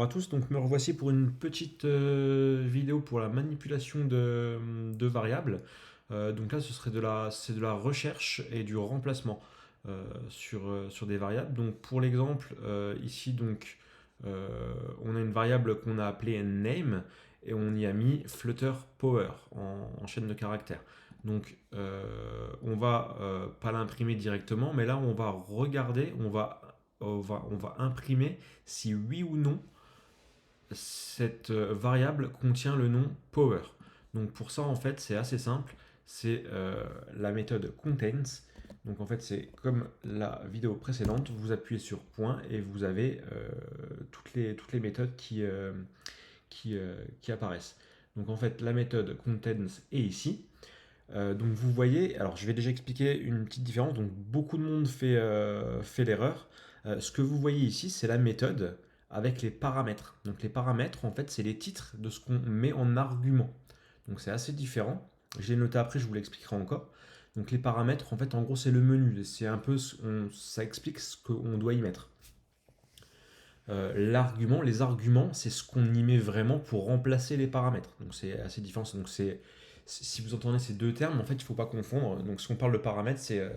Bonjour à tous, donc me revoici pour une petite vidéo pour la manipulation de variables. Donc là, c'est de la recherche et du remplacement sur des variables. Donc pour l'exemple, ici, euh, on a une variable qu'on a appelée name et on y a mis flutter power en chaîne de caractères. Donc on va pas l'imprimer directement, mais là on va regarder, on va imprimer si oui ou non cette variable contient le nom power. Donc pour ça, en fait, c'est assez simple. C'est la méthode contains. Donc en fait, c'est comme la vidéo précédente, vous appuyez sur point et vous avez toutes les méthodes qui apparaissent. Donc en fait, la méthode contains est ici. Donc vous voyez, alors je vais déjà expliquer une petite différence. Donc beaucoup de monde fait l'erreur. Ce que vous voyez ici, c'est la méthode avec les paramètres. Donc les paramètres, en fait, c'est les titres de ce qu'on met en argument. Donc c'est assez différent. Je l'ai noté après, je vous l'expliquerai encore. Donc les paramètres, en fait, en gros, c'est le menu. C'est un peu, ça explique ce qu'on doit y mettre. Les arguments, c'est ce qu'on y met vraiment pour remplacer les paramètres. Donc c'est assez différent. Donc si vous entendez ces deux termes, en fait, il ne faut pas confondre. Donc, si on parle de paramètres, c'est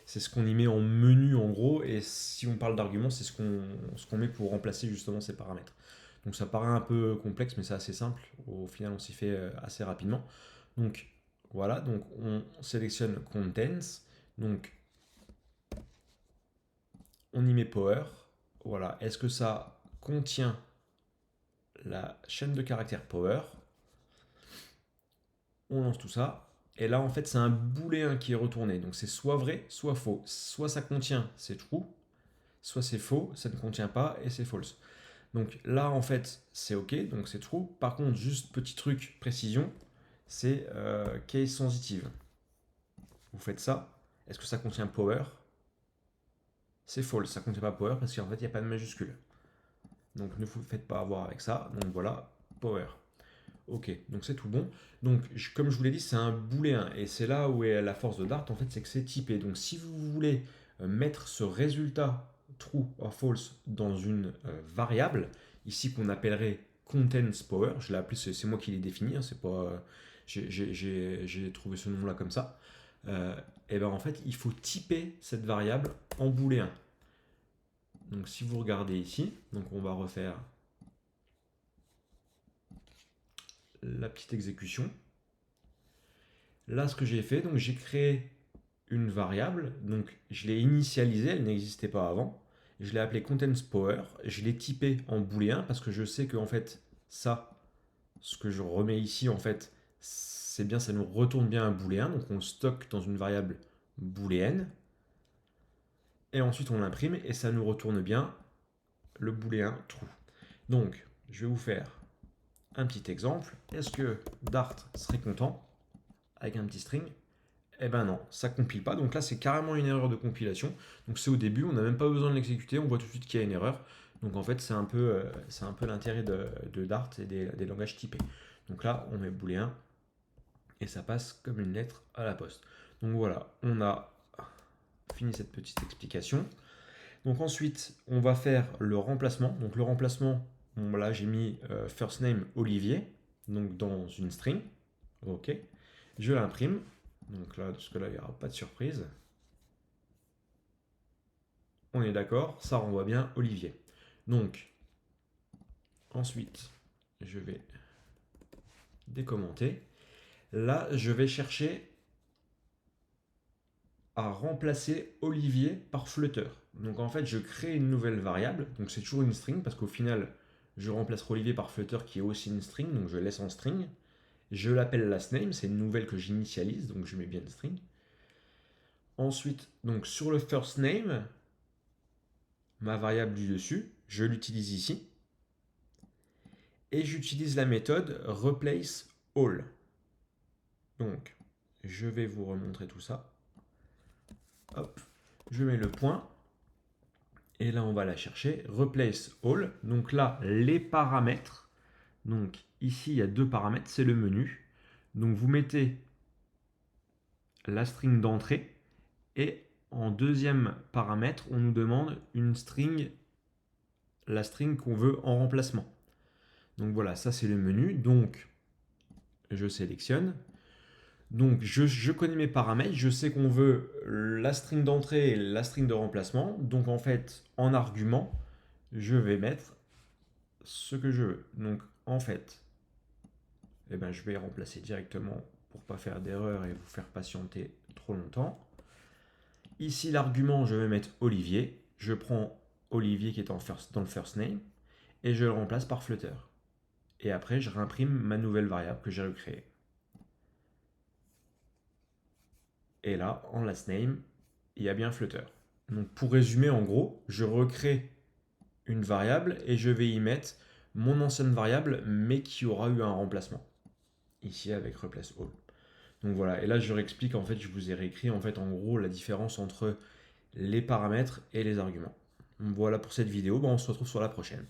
ce qu'on y met en menu, en gros. Et si on parle d'arguments, c'est ce qu'on met pour remplacer justement ces paramètres. Donc, ça paraît un peu complexe, mais c'est assez simple. Au final, on s'y fait assez rapidement. Donc, voilà. Donc, on sélectionne Contents. Donc, on y met Power. Voilà. Est-ce que ça contient la chaîne de caractères Power? On lance tout ça. Et là, en fait, c'est un booléen qui est retourné. Donc, c'est soit vrai, soit faux. Soit ça contient, c'est true. Soit c'est faux, ça ne contient pas et c'est false. Donc là, en fait, c'est OK, donc c'est true. Par contre, juste petit truc, précision, c'est case sensitive. Vous faites ça. Est-ce que ça contient power? C'est false, ça ne contient pas power parce qu'en fait, il n'y a pas de majuscule. Donc ne vous faites pas avoir avec ça. Donc voilà, power. Ok, donc c'est tout bon. Donc, comme je vous l'ai dit, c'est un booléen. Et c'est là où est la force de Dart, en fait, c'est que c'est typé. Donc, si vous voulez mettre ce résultat true or false dans une variable, ici qu'on appellerait contains power, je l'ai appelé, c'est moi qui l'ai défini, hein, c'est pas, j'ai trouvé ce nom-là comme ça. Et bien en fait, il faut typer cette variable en booléen. Donc, si vous regardez ici, donc on va refaire la petite exécution. Là, ce que j'ai fait, donc j'ai créé une variable, donc je l'ai initialisée, elle n'existait pas avant. Je l'ai appelée contains_power, je l'ai typé en booléen parce que je sais que en fait ça, ce que je remets ici en fait, c'est bien, ça nous retourne bien un booléen, donc on le stocke dans une variable booléenne et ensuite on l'imprime et ça nous retourne bien le booléen true. Donc je vais vous faire un petit exemple. Est-ce que Dart serait content avec un petit string? Eh ben non, ça compile pas. Donc là, c'est carrément une erreur de compilation. Donc c'est au début, on n'a même pas besoin de l'exécuter, on voit tout de suite qu'il y a une erreur. Donc en fait, c'est un peu l'intérêt de Dart et des langages typés. Donc là, on met booléen et ça passe comme une lettre à la poste. Donc voilà, on a fini cette petite explication. Donc ensuite, on va faire le remplacement. Donc le remplacement, bon, là j'ai mis first name Olivier, donc dans une string. Ok, je l'imprime. Donc là, jusque là, il n'y aura pas de surprise. On est d'accord, ça renvoie bien Olivier. Donc, ensuite, je vais décommenter. Là, je vais chercher à remplacer Olivier par Flutter. Donc en fait, je crée une nouvelle variable. Donc c'est toujours une string parce qu'au final, je remplace Olivier par Flutter qui est aussi une string. Donc je laisse en string. Je l'appelle lastName, c'est une nouvelle que j'initialise. Donc je mets bien une string. Ensuite, donc sur le first name, ma variable du dessus, je l'utilise ici. Et j'utilise la méthode replace all. Donc, je vais vous remontrer tout ça. Hop, je mets le point. Et là, on va la chercher. Replace all. Donc là, les paramètres. Donc ici, il y a deux paramètres. C'est le menu. Donc vous mettez la string d'entrée. Et en deuxième paramètre, on nous demande une string la string qu'on veut en remplacement. Donc voilà, ça c'est le menu. Donc je sélectionne. Donc je connais mes paramètres, je sais qu'on veut la string d'entrée et la string de remplacement. Donc en fait, en argument, je vais mettre ce que je veux. Donc en fait, eh ben, je vais remplacer directement pour ne pas faire d'erreur et vous faire patienter trop longtemps. Ici, l'argument, je vais mettre Olivier. Je prends Olivier qui est dans le first name et je le remplace par Flutter. Et après, je réimprime ma nouvelle variable que j'ai recréée. Et là, en last name, il y a bien Flutter. Donc pour résumer, en gros, je recrée une variable et je vais y mettre mon ancienne variable, mais qui aura eu un remplacement. Ici avec replace all. Donc voilà, et là je réexplique, en fait, je vous ai réécrit en fait en gros la différence entre les paramètres et les arguments. Voilà pour cette vidéo, on se retrouve sur la prochaine.